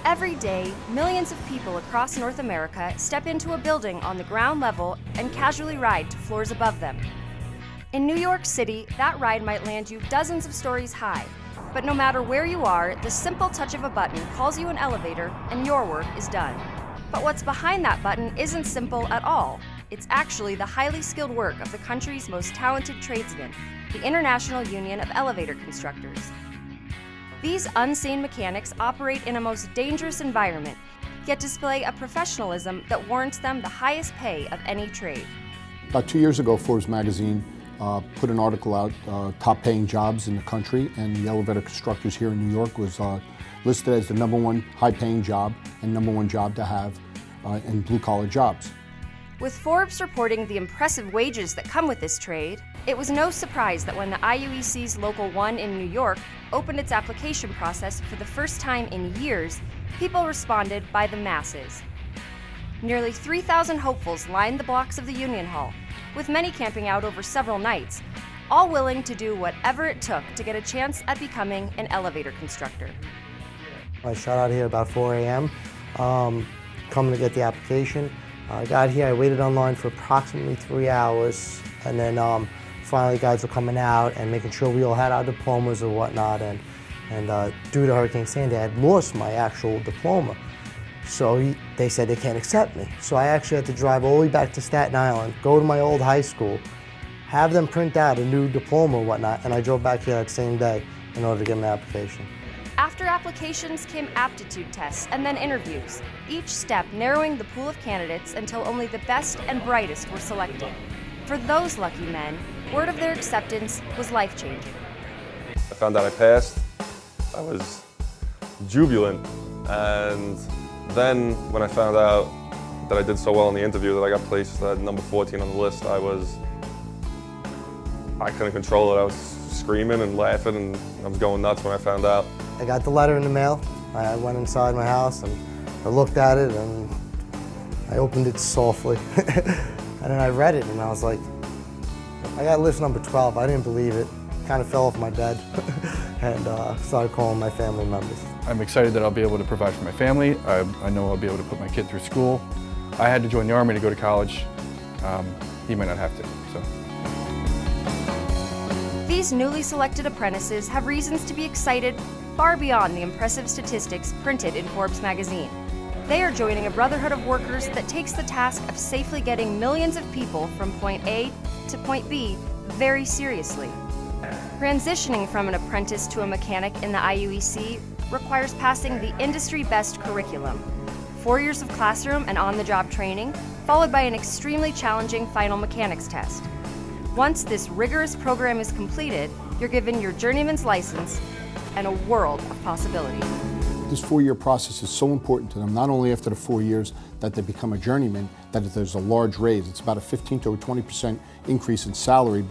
Every day, millions of people across North America step into a building on the ground level and casually ride to floors above them. In New York City, that ride might land you dozens of stories high. But no matter where you are, the simple touch of a button calls you an elevator and your work is done. But what's behind that button isn't simple at all. It's actually the highly skilled work of the country's most talented tradesmen, the International Union of Elevator Constructors. These unseen mechanics operate in a most dangerous environment, yet display a professionalism that warrants them the highest pay of any trade. About 2 years ago, Forbes magazine put an article out, top paying jobs in the country, and the elevator constructors here in New York was listed as the #1 high paying job and #1 job to have in blue collar jobs. With Forbes reporting the impressive wages that come with this trade, it was no surprise that when the IUEC's Local 1 in New York opened its application process for the first time in years, people responded by the masses. Nearly 3,000 hopefuls lined the blocks of the Union Hall, with many camping out over several nights, all willing to do whatever it took to get a chance at becoming an elevator constructor. I shot out here about 4 a.m., coming to get the application. I got here, I waited online for approximately 3 hours, and then finally guys were coming out and making sure we all had our diplomas or whatnot, and due to Hurricane Sandy, I had lost my actual diploma. So they said they can't accept me. So I actually had to drive all the way back to Staten Island, go to my old high school, have them print out a new diploma or whatnot, and I drove back here that same day in order to get my application. After applications came aptitude tests and then interviews, each step narrowing the pool of candidates until only the best and brightest were selected. For those lucky men, word of their acceptance was life-changing. I found out I passed. I was jubilant, and then when I found out that I did so well in the interview that I got placed at number 14 on the list, I couldn't control it. I was screaming and laughing, and I was going nuts when I found out. I got the letter in the mail. I went inside my house and I looked at it and I opened it softly. And then I read it and I was like, I got list number 12. I didn't believe it. Kind of fell off my bed and started calling my family members. I'm excited that I'll be able to provide for my family. I know I'll be able to put my kid through school. I had to join the Army to go to college. He might not have to, so. These newly selected apprentices have reasons to be excited far beyond the impressive statistics printed in Forbes magazine. They are joining a brotherhood of workers that takes the task of safely getting millions of people from point A to point B very seriously. Transitioning from an apprentice to a mechanic in the IUEC requires passing the industry-best curriculum, 4 years of classroom and on-the-job training, followed by an extremely challenging final mechanics test. Once this rigorous program is completed, you're given your journeyman's license and a world of possibility. This 4-year process is so important to them, not only after the 4 years that they become a journeyman, that there's a large raise. It's about a 15 to a 20% increase in salary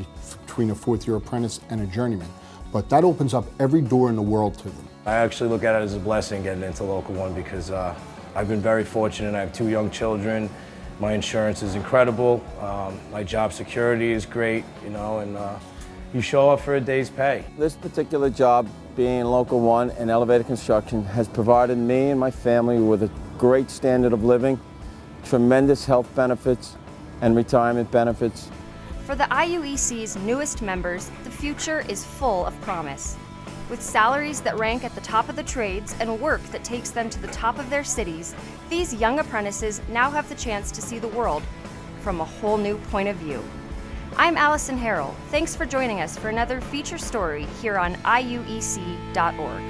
between a 4th-year apprentice and a journeyman. But that opens up every door in the world to them. I actually look at it as a blessing getting into Local 1 because I've been very fortunate. I have 2 young children. My insurance is incredible. My job security is great, you know, and you show up for a day's pay. This particular job, being Local 1 and elevator construction, has provided me and my family with a great standard of living, tremendous health benefits and retirement benefits. For the IUEC's newest members, the future is full of promise. With salaries that rank at the top of the trades and work that takes them to the top of their cities, these young apprentices now have the chance to see the world from a whole new point of view. I'm Allison Harrell. Thanks for joining us for another feature story here on IUEC.org.